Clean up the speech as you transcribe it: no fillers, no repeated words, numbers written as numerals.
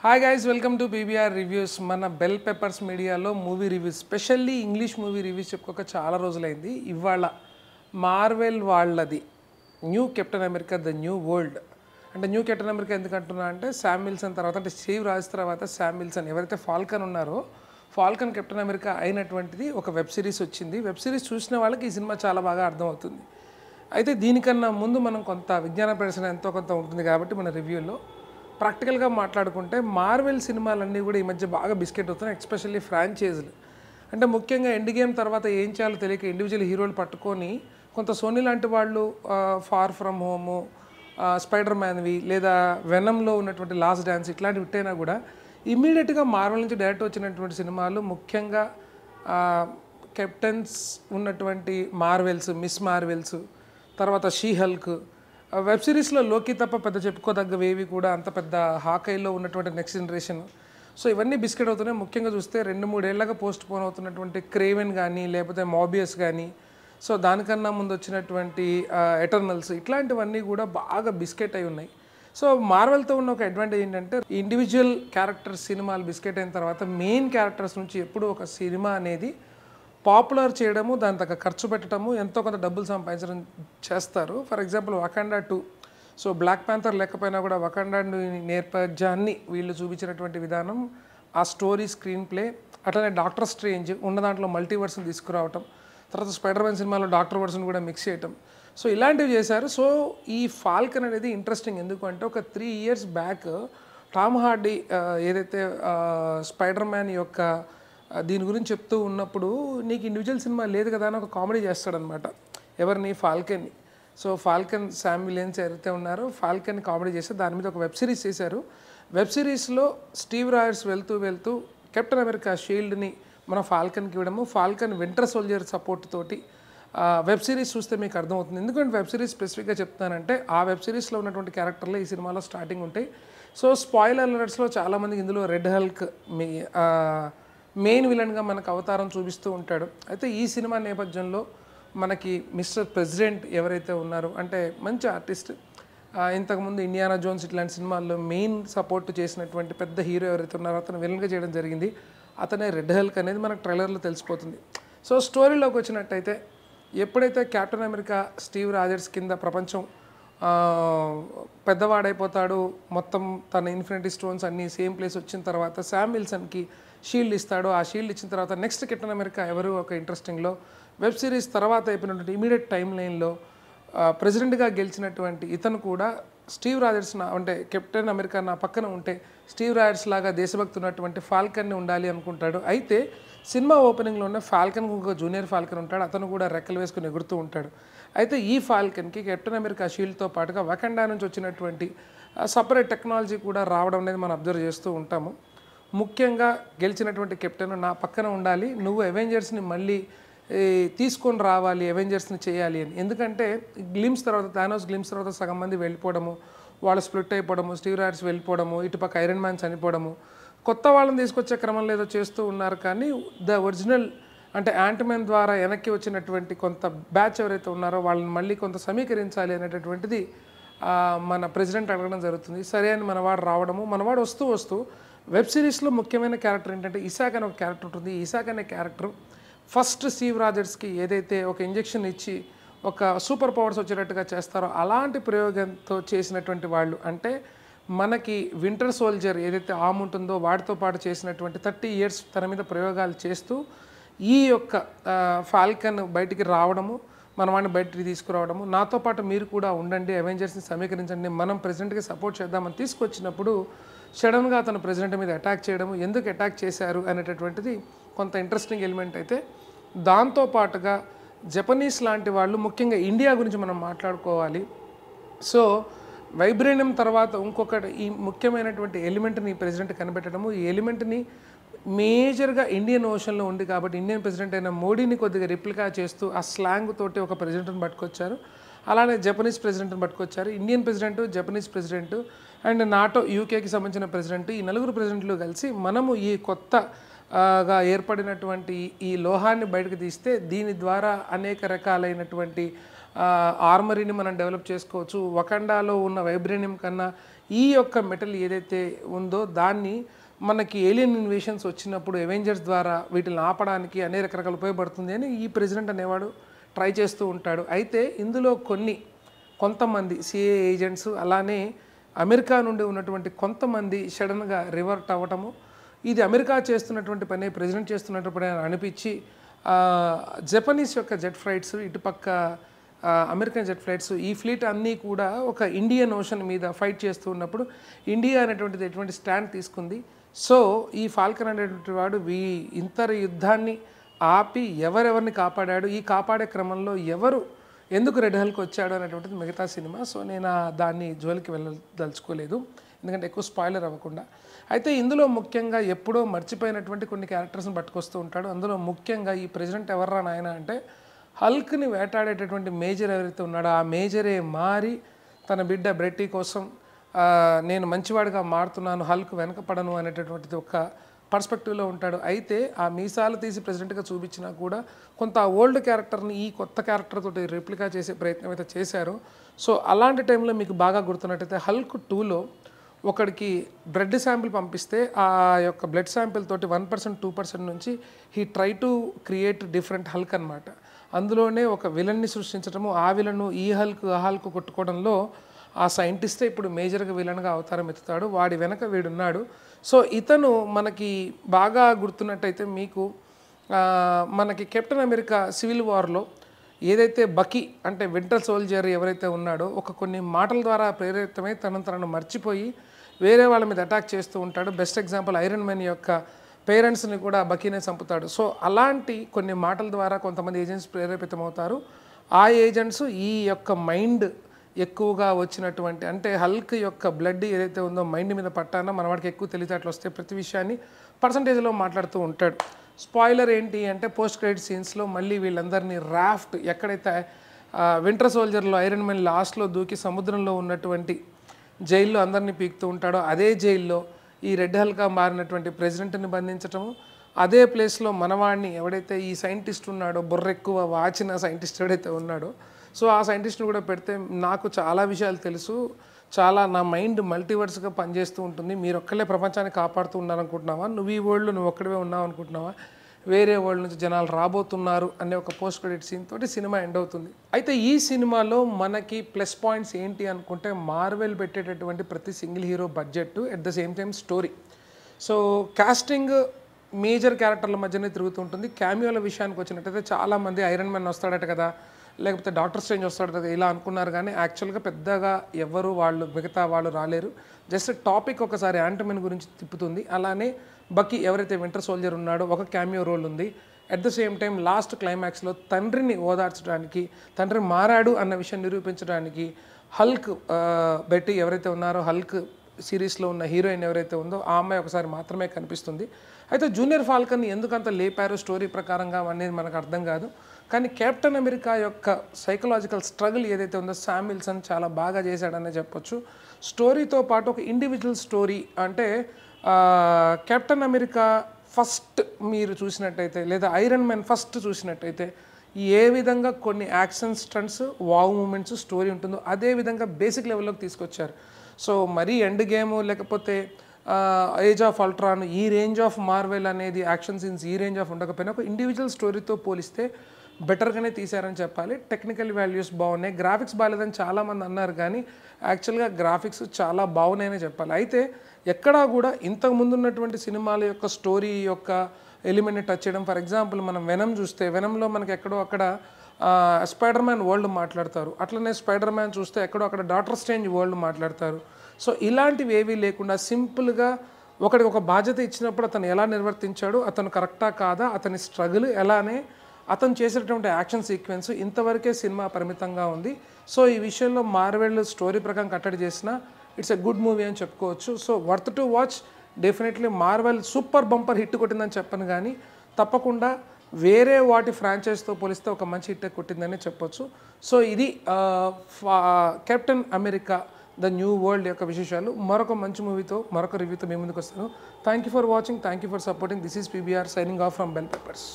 Hi guys, welcome to BBR reviews. మన Bell Peppers మీడియాలో movie reviews, specially English movie reviews చెప్పుకోక చాలా రోజులైంది. ఇవాళ మార్వెల్ వాళ్ళది new Captain America the new world. అంటే న్యూ కెప్టెన్ అమెరికా ఎందుకు అంటున్నా అంటే శామ్ విల్సన్ తర్వాత, అంటే స్టీవ్ రాజ్ తర్వాత శామ్ విల్సన్ ఎవరైతే ఫాల్కన్ ఉన్నారో, ఫాల్కన్ కెప్టెన్ అమెరికా అయినటువంటిది ఒక వెబ్ సిరీస్ వచ్చింది. వెబ్ సిరీస్ చూసిన వాళ్ళకి ఈ సినిమా చాలా బాగా అర్థమవుతుంది. అయితే దీనికన్నా ముందు మనం కొంత విజ్ఞాన ప్రదర్శన ఎంతో కొంత ఉంటుంది కాబట్టి మన రివ్యూలో ప్రాక్టికల్గా మాట్లాడుకుంటే, మార్వెల్ సినిమాలన్నీ కూడా ఈ మధ్య బాగా బిస్కెట్ అవుతున్నాయి, ఎస్పెషల్లీ ఫ్రాంచైజీలు. అంటే ముఖ్యంగా ఎండ్ గేమ్ తర్వాత ఏం చేయాలో తెలియక ఇండివిజువల్ హీరోలు పట్టుకొని కొంత సోనీ లాంటి వాళ్ళు ఫార్ ఫ్రమ్ హోము, స్పైడర్ మ్యాన్వి, లేదా వెనంలో ఉన్నటువంటి లాస్ట్ డ్యాన్స్ ఇట్లాంటివి విట్టైనా కూడా ఇమ్మీడియట్గా మార్వెల్ నుంచి డైరెక్ట్ వచ్చినటువంటి సినిమాలు, ముఖ్యంగా కెప్టెన్స్ ఉన్నటువంటి మార్వెల్స్, మిస్ మార్వెల్స్, తర్వాత షీ హల్క్, వెబ్ సిరీస్లో లోకి తప్ప పెద్ద చెప్పుకోదగ్గవేవి కూడా అంత పెద్ద హాకైలో ఉన్నటువంటి నెక్స్ట్ జనరేషన్. సో ఇవన్నీ బిస్కెట్ అవుతున్నాయి. ముఖ్యంగా చూస్తే 2-3 ఏళ్ళగా పోస్ట్ పోన్ అవుతున్నటువంటి క్రేవెన్ కానీ, లేకపోతే మాబియస్ కానీ, సో దానికన్నా ముందు వచ్చినటువంటి ఎటర్నల్స్, ఇట్లాంటివన్నీ కూడా బాగా బిస్కెట్ అయి ఉన్నాయి. సో మార్వెల్తో ఉన్న ఒక అడ్వాంటేజ్ ఏంటంటే, ఇండివిజువల్ క్యారెక్టర్స్ సినిమాలు బిస్కెట్ అయిన తర్వాత మెయిన్ క్యారెక్టర్స్ నుంచి ఎప్పుడు ఒక సినిమా అనేది పాపులర్ చేయడము, దాని తగ్గ ఖర్చు పెట్టడము, ఎంతో కొంత డబ్బులు సంపాదించడం చేస్తారు. For example Wakanda 2. So Black Panther లేకపోయినా కూడా వకాండా నేపథ్యాన్ని వీళ్ళు చూపించినటువంటి విధానం, ఆ స్టోరీ, స్క్రీన్ ప్లే, అట్లనే డాక్టర్ స్ట్రేంజ్ ఉన్న దాంట్లో మల్టీవర్స్ని తీసుకురావటం, తర్వాత స్పైడర్ మ్యాన్ సినిమాలో డాక్టర్ వర్స్ని కూడా మిక్స్ చేయటం, సో ఇలాంటివి చేశారు. సో ఈ ఫాల్కన్ అనేది ఇంట్రెస్టింగ్. ఎందుకు అంటే, ఒక 3 years బ్యాక్ టామ్ హార్డీ ఏదైతే స్పైడర్ మ్యాన్ యొక్క దీని గురించి చెప్తూ ఉన్నప్పుడు, నీకు ఇండివిజువల్ సినిమా లేదు కదా అని ఒక కామెడీ చేస్తాడనమాట. ఎవరిని? ఫాల్కన్ని. సో ఫాల్కన్ శామ్ విలియన్స్ ఎవరైతే ఉన్నారో ఫాల్కన్ కామెడీ చేస్తే దాని మీద ఒక వెబ్ సిరీస్ చేశారు. వెబ్ సిరీస్లో స్టీవ్ రాయర్స్ వెళ్తూ కెప్టెన్ అమెరికా షీల్డ్ని మన ఫాల్కన్కి ఇవ్వడము, ఫాల్కన్ వింటర్ సోల్జర్ సపోర్ట్ తోటి వెబ్ సిరీస్ చూస్తే మీకు అర్థమవుతుంది. ఎందుకంటే వెబ్ సిరీస్ స్పెసిఫిక్గా చెప్తానంటే, ఆ వెబ్ సిరీస్లో ఉన్నటువంటి క్యారెక్టర్లే ఈ సినిమాలో స్టార్టింగ్ ఉంటాయి. సో స్పాయిలర్ అలర్ట్స్లో చాలామందికి ఇందులో రెడ్ హల్క్ మెయిన్ విలన్గా మనకు అవతారం చూపిస్తూ ఉంటాడు. అయితే ఈ సినిమా నేపథ్యంలో మనకి మిస్టర్ ప్రెసిడెంట్ ఎవరైతే ఉన్నారో, అంటే మంచి ఆర్టిస్ట్, ఇంతకుముందు ఇండియానా జోన్స్ ఇట్లాంటి సినిమాల్లో మెయిన్ సపోర్ట్ చేసినటువంటి పెద్ద హీరో ఎవరైతే ఉన్నారో అతను విలన్గా చేయడం జరిగింది. అతనే రెడ్ హల్క్ అనేది మనకు ట్రైలర్లో తెలిసిపోతుంది. సో స్టోరీలోకి వచ్చినట్టయితే, ఎప్పుడైతే కెప్టెన్ అమెరికా స్టీవ్ రాజర్స్ కింద ప్రపంచం పెద్దవాడైపోతాడు, మొత్తం తన ఇన్ఫినిటీ స్టోన్స్ అన్నీ సేమ్ ప్లేస్ వచ్చిన తర్వాత శామ్ విల్సన్కి షీల్డ్ ఇస్తాడు. ఆ షీల్డ్ ఇచ్చిన తర్వాత నెక్స్ట్ కెప్టెన్ అమెరికా ఎవరు ఒక ఇంట్రెస్టింగ్లో వెబ్ సిరీస్ తర్వాత అయిపోయినటువంటి ఇమీడియట్ టైం లైన్లో ప్రెసిడెంట్గా గెలిచినటువంటి ఇతను కూడా స్టీవ్ రాజర్స్ అంటే కెప్టెన్ అమెరికా నా పక్కన ఉంటే స్టీవ్ రాజర్స్ లాగా దేశభక్తి ఉన్నటువంటి ఫాల్కన్ని ఉండాలి అనుకుంటాడు. అయితే సినిమా ఓపెనింగ్లో ఉన్న ఫాల్కన్కి ఒక జూనియర్ ఫాల్కన్ ఉంటాడు, అతను కూడా రెక్కలు వేసుకుని ఎగురుతూ ఉంటాడు. అయితే ఈ ఫాల్కన్కి కెప్టెన్ అమెరికా షీల్డ్తో పాటుగా వకండా నుంచి వచ్చినటువంటి సపరేట్ టెక్నాలజీ కూడా రావడం అనేది మనం అబ్జర్వ్ చేస్తూ ఉంటాము. ముఖ్యంగా గెలిచినటువంటి కెప్టెన్ నా పక్కన ఉండాలి, నువ్వు అవెంజర్స్ని మళ్ళీ తీసుకొని రావాలి, అవెంజర్స్ని చేయాలి అని. ఎందుకంటే గ్లిమ్స్ తర్వాత, థానోస్ గ్లిమ్స్ తర్వాత సగం మంది వెళ్ళిపోవడము, వాళ్ళు స్ప్లిట్ అయిపోవడము, స్టీవ్ రాయర్స్ వెళ్ళిపోవడము, ఇటుపక్క ఐరన్ మ్యాన్ చనిపోవడము, కొత్త వాళ్ళని తీసుకొచ్చే క్రమంలో ఏదో చేస్తూ ఉన్నారు. కానీ ద ఒరిజినల్ అంటే యాంట్మ్యాన్ ద్వారా వెనక్కి వచ్చినటువంటి కొంత బ్యాచ్ ఎవరైతే ఉన్నారో వాళ్ళని మళ్ళీ కొంత సమీకరించాలి అనేటటువంటిది మన ప్రెసిడెంట్ అడగడం జరుగుతుంది. సరే అని మనవాడు రావడము, మనవాడు వస్తూ వెబ్ సిరీస్లో ముఖ్యమైన క్యారెక్టర్ ఏంటంటే ఇసాక్ అనే ఒక క్యారెక్టర్ ఉంటుంది. ఇసాక్ అనే క్యారెక్టర్ ఫస్ట్ స్టీవ్ రాజర్స్కి ఏదైతే ఒక ఇంజెక్షన్ ఇచ్చి ఒక సూపర్ పవర్స్ వచ్చేటట్టుగా చేస్తారో అలాంటి ప్రయోగంతో చేసినటువంటి వాళ్ళు. అంటే మనకి వింటర్ సోల్జర్ ఏదైతే ఆర్మ్ ఉంటుందో వాటితో పాటు చేసినటువంటి 30 years తన మీద ప్రయోగాలు చేస్తూ ఈ యొక్క ఫాల్కన్ బయటికి రావడము, మన వాడిని బయటికి తీసుకురావడము, నాతో పాటు మీరు కూడా ఉండండి, అవెంజర్స్ని సమీకరించండి, మనం ప్రెసిడెంట్కి సపోర్ట్ చేద్దామని తీసుకొచ్చినప్పుడు సడన్గా అతను ప్రెసిడెంట్ మీద అటాక్ చేయడము, ఎందుకు అటాక్ చేశారు అనేటటువంటిది కొంత ఇంట్రెస్టింగ్ ఎలిమెంట్. అయితే దాంతోపాటుగా జపనీస్ లాంటి వాళ్ళు, ముఖ్యంగా ఇండియా గురించి మనం మాట్లాడుకోవాలి. సో వైబ్రేనియం తర్వాత ఇంకొకటి ఈ ముఖ్యమైనటువంటి ఎలిమెంట్ని ప్రెసిడెంట్ కనిపెట్టడము, ఈ ఎలిమెంట్ని మేజర్గా ఇండియన్ ఓషన్లో ఉంది కాబట్టి ఇండియన్ ప్రెసిడెంట్ అయిన మోడీని కొద్దిగా రిప్లికా చేస్తూ ఆ స్లాంగ్ తోటి ఒక ప్రెసిడెంట్ని పట్టుకొచ్చారు. అలానే జపనీస్ ప్రెసిడెంట్ని పట్టుకొచ్చారు. Indian president, Japanese president and NATO యూకేకి సంబంధించిన ప్రెసిడెంట్, ఈ 4 ప్రెసిడెంట్లు కలిసి మనము ఈ కొత్తగా ఏర్పడినటువంటి ఈ లోహాన్ని బయటకు తీస్తే దీని ద్వారా అనేక రకాలైనటువంటి ఆర్మరీని మనం డెవలప్ చేసుకోవచ్చు. వకండాలో ఉన్న వైబ్రేనియం కన్నా ఈ యొక్క మెటల్ ఏదైతే ఉందో దాన్ని మనకి ఏలియన్ ఇన్వేషన్స్ వచ్చినప్పుడు అవెంజర్స్ ద్వారా వీటిని ఆపడానికి అనేక రకరకాల ఉపయోగపడుతుంది అని ఈ ప్రెసిడెంట్ అనేవాడు ట్రై చేస్తూ ఉంటాడు. అయితే ఇందులో కొంతమంది సిఏ ఏజెంట్స్ అలానే అమెరికా నుండి ఉన్నటువంటి కొంతమంది సడన్గా రివర్ట్ అవ్వటము, ఇది అమెరికా చేస్తున్నటువంటి పని ప్రెసిడెంట్ చేస్తున్నటువంటి పని అనిపించి జపనీస్ యొక్క జెట్ ఫ్లైట్స్ ఇటుపక్క అమెరికన్ జెట్ ఫ్లైట్స్ ఈ ఫ్లీట్ అన్నీ కూడా ఒక ఇండియన్ ఓషన్ మీద ఫైట్ చేస్తూ ఉన్నప్పుడు ఇండియా అనేటువంటిది ఎటువంటి స్టాండ్ తీసుకుంది. సో ఈ ఫాల్కన్ అనేటువంటి వాడు ఇంతర యుద్ధాన్ని ఆపి ఎవరెవరిని కాపాడాడు, ఈ కాపాడే క్రమంలో ఎందుకు రెడ్ హల్క్ వచ్చాడు అనేటువంటిది మిగతా సినిమా. సో నేను దాన్ని జోలికి వెళ్ళదలుచుకోలేదు ఎందుకంటే ఎక్కువ స్పాయిలర్ అవ్వకుండా. అయితే ఇందులో ముఖ్యంగా ఎప్పుడో మర్చిపోయినటువంటి కొన్ని క్యారెక్టర్స్ని పట్టుకొస్తూ ఉంటాడు. అందులో ముఖ్యంగా ఈ ప్రెసిడెంట్ ఎవర్రా నాయన అంటే హల్క్ని వేటాడేటటువంటి మేజర్ ఎవరైతే ఉన్నాడో ఆ మేజరే మారి తన బిడ్డ బ్రెట్టి కోసం నేను మంచివాడిగా మారుతున్నాను, హల్క్ వెనకపడను అనేటటువంటిది ఒక పర్స్పెక్టివ్లో ఉంటాడు. అయితే ఆ మీసాలు తీసి ప్రెసిడెంట్గా చూపించినా కూడా కొంత ఓల్డ్ క్యారెక్టర్ని ఈ కొత్త క్యారెక్టర్ తోటి రెప్లికా చేసే ప్రయత్నం అయితే చేశారు. సో అలాంటి టైంలో మీకు బాగా గుర్తున్నట్టయితే హల్క్ 2లో ఒకడికి బ్లడ్ శాంపిల్ పంపిస్తే ఆ యొక్క బ్లడ్ శాంపిల్ తోటి 1% 2% నుంచి he try to create different Hulk అనమాట. అందులోనే ఒక విలన్ని సృష్టించడము, ఆ విలను ఈ హల్క్ ఆ హల్క్ కొట్టుకోవడంలో ఆ సైంటిస్టే ఇప్పుడు మేజర్గా విలన్గా అవతారం ఎత్తుతాడు. వాడి వెనక వీడున్నాడు. సో ఇతను మనకి బాగా గుర్తున్నట్టయితే మీకు మనకి కెప్టెన్ అమెరికా సివిల్ వార్లో ఏదైతే బకీ అంటే వింటర్ సోల్జర్ ఎవరైతే ఉన్నాడో కొన్ని మాటల ద్వారా ప్రేరితమై తనను మర్చిపోయి వేరే వాళ్ళ మీద అటాక్ చేస్తూ ఉంటాడు. బెస్ట్ ఎగ్జాంపుల్ ఐరన్ మ్యాన్ యొక్క పేరెంట్స్ని కూడా బకీనే చంపుతాడు. సో అలాంటి కొన్ని మాటల ద్వారా కొంతమంది ఏజెంట్స్ ప్రేరేపితమవుతారు. ఆ ఏజెంట్స్ ఈ యొక్క మైండ్ ఎక్కువగా వచ్చినటువంటి అంటే హల్క్ యొక్క బ్లడ్ ఏదైతే ఉందో మైండ్ మీద పట్టానో మనవాడికి ఎక్కువ తెలివితేటలు వస్తే ప్రతి విషయాన్ని పర్సంటేజ్లో మాట్లాడుతూ ఉంటాడు. స్పాయిలర్ ఏంటి అంటే పోస్ట్ క్రెడిట్ సీన్స్లో మళ్ళీ వీళ్ళందరినీ రాఫ్ట్ ఎక్కడైతే వింటర్ సోల్జర్లో ఐరన్ మ్యాన్ లాస్ట్లో దూకి సముద్రంలో ఉన్నటువంటి జైల్లో అందరినీ పీకుతూ ఉంటాడో అదే జైల్లో ఈ రెడ్ హల్క్గా మారినటువంటి ప్రెసిడెంట్ని బంధించటము, అదే ప్లేస్లో మనవాడిని ఎవడైతే ఈ సైంటిస్ట్ ఉన్నాడో బుర్ర ఎక్కువ వాచిన సైంటిస్ట్ ఎవడైతే ఉన్నాడో సో ఆ సైంటిస్ట్ని కూడా పెడితే నాకు చాలా విషయాలు తెలుసు, చాలా నా మైండ్ మల్టీవర్స్గా పనిచేస్తూ ఉంటుంది, మీరు ఒక్కళ్ళే ప్రపంచాన్ని కాపాడుతూ ఉన్నారనుకుంటున్నావా, నువ్వు ఈ వరల్డ్లో నువ్వు ఒక్కడివే ఉన్నావు అనుకుంటున్నావా, వేరే వరల్డ్ నుంచి జనాలు రాబోతున్నారు అనే ఒక పోస్ట్ క్రెడిట్ సీన్ తోటి సినిమా ఎండ్ అవుతుంది. అయితే ఈ సినిమాలో మనకి ప్లస్ పాయింట్స్ ఏంటి అనుకుంటే మార్వెల్ పెట్టేటటువంటి ప్రతి single hero budget at the same time story. So casting major క్యారెక్టర్ల మధ్యనే తిరుగుతుంటుంది. క్యామియోల విషయానికి వచ్చినట్టయితే చాలామంది ఐరన్ మ్యాన్ వస్తాడట కదా, లేకపోతే డాక్టర్ స్ట్రేంజ్ వస్తాడు కదా ఇలా అనుకున్నారు, కానీ యాక్చువల్గా పెద్దగా ఎవరు మిగతా వాళ్ళు రాలేరు. జస్ట్ టాపిక్ ఒకసారి యాంటమ్యాన్ గురించి తిప్పుతుంది. అలానే బకీ ఎవరైతే వింటర్ సోల్జర్ ఉన్నాడో ఒక క్యామియో రోల్ ఉంది. At the same time last క్లైమాక్స్లో తండ్రిని ఓదార్చడానికి, తండ్రి మారాడు అన్న విషయం నిరూపించడానికి హల్క్ బెట్టి ఎవరైతే ఉన్నారో హల్క్ సిరీస్లో ఉన్న హీరోయిన్ ఎవరైతే ఉందో ఆ అమ్మాయి ఒకసారి మాత్రమే కనిపిస్తుంది. అయితే జూనియర్ ఫాల్కన్ ఎందుకంత లేపారో స్టోరీ ప్రకారంగా అనేది మనకు అర్థం కాదు. కానీ కెప్టెన్ అమెరికా యొక్క సైకలాజికల్ స్ట్రగుల్ ఏదైతే ఉందో శామ్ విల్సన్ చాలా బాగా చేశాడనే చెప్పొచ్చు. స్టోరీతో పాటు ఒక ఇండివిజువల్ స్టోరీ అంటే కెప్టెన్ అమెరికా ఫస్ట్ మీరు చూసినట్టయితే లేదా ఐరన్ మ్యాన్ ఫస్ట్ చూసినట్టయితే ఏ విధంగా కొన్ని action stunts wow moments story ఉంటుందో అదే విధంగా బేసిక్ లెవెల్లోకి తీసుకొచ్చారు. సో మరీ ఎండ్ గేమ్ లేకపోతే ఏజ్ ఆఫ్ అల్ట్రాన్ ఈ రేంజ్ ఆఫ్ మార్వెల్ అనేది యాక్షన్ సీన్స్ ఈ రేంజ్ ఆఫ్ ఉండకపోయినా ఒక ఇండివిజువల్ స్టోరీతో పోలిస్తే బెటర్గానే తీశారని చెప్పాలి. టెక్నికల్ వాల్యూస్ బాగున్నాయి, గ్రాఫిక్స్ బాగాలేదని చాలామంది అన్నారు, కానీ యాక్చువల్గా గ్రాఫిక్స్ చాలా బాగున్నాయని చెప్పాలి. అయితే ఎక్కడా కూడా ఇంతకుముందు ఉన్నటువంటి సినిమాల యొక్క స్టోరీ యొక్క ఎలిమెంట్ని టచ్ చేయడం, ఫర్ ఎగ్జాంపుల్ మనం వెనమ్ చూస్తే వెనమ్లో మనకి ఎక్కడో అక్కడ స్పైడర్ మ్యాన్ వరల్డ్ మాట్లాడతారు, అట్లనే స్పైడర్ మ్యాన్ చూస్తే ఎక్కడో అక్కడ డాక్టర్ స్ట్రేంజ్ వరల్డ్ మాట్లాడతారు. సో ఇలాంటివి ఏవీ లేకుండా సింపుల్గా ఒకడికి ఒక బాధ్యత ఇచ్చినప్పుడు అతను ఎలా నిర్వర్తించాడు, అతను కరెక్టా కాదా, అతని స్ట్రగుల్ ఎలానే అతను చేసేటటువంటి యాక్షన్ సీక్వెన్స్ ఇంతవరకే సినిమా పరిమితంగా ఉంది. సో ఈ విషయంలో మార్వెల్ స్టోరీ ప్రకారం కట్టడి చేసిన ఇట్స్ ఎ గుడ్ మూవీ అని చెప్పుకోవచ్చు. So worth to watch. Definitely Marvel super bumper hit కొట్టిందని చెప్పను, కానీ తప్పకుండా వేరే వాటి ఫ్రాంచైజ్తో పోలిస్తే ఒక మంచి హిట్ కొట్టిందని చెప్పొచ్చు. సో ఇది captain America the new world యొక్క విశేషాలు. మరొక మంచి మూవీతో మరొక రివ్యూతో మీ ముందుకు వస్తాను. Thank you for watching, thank you for supporting. This is PBR signing off from bell peppers.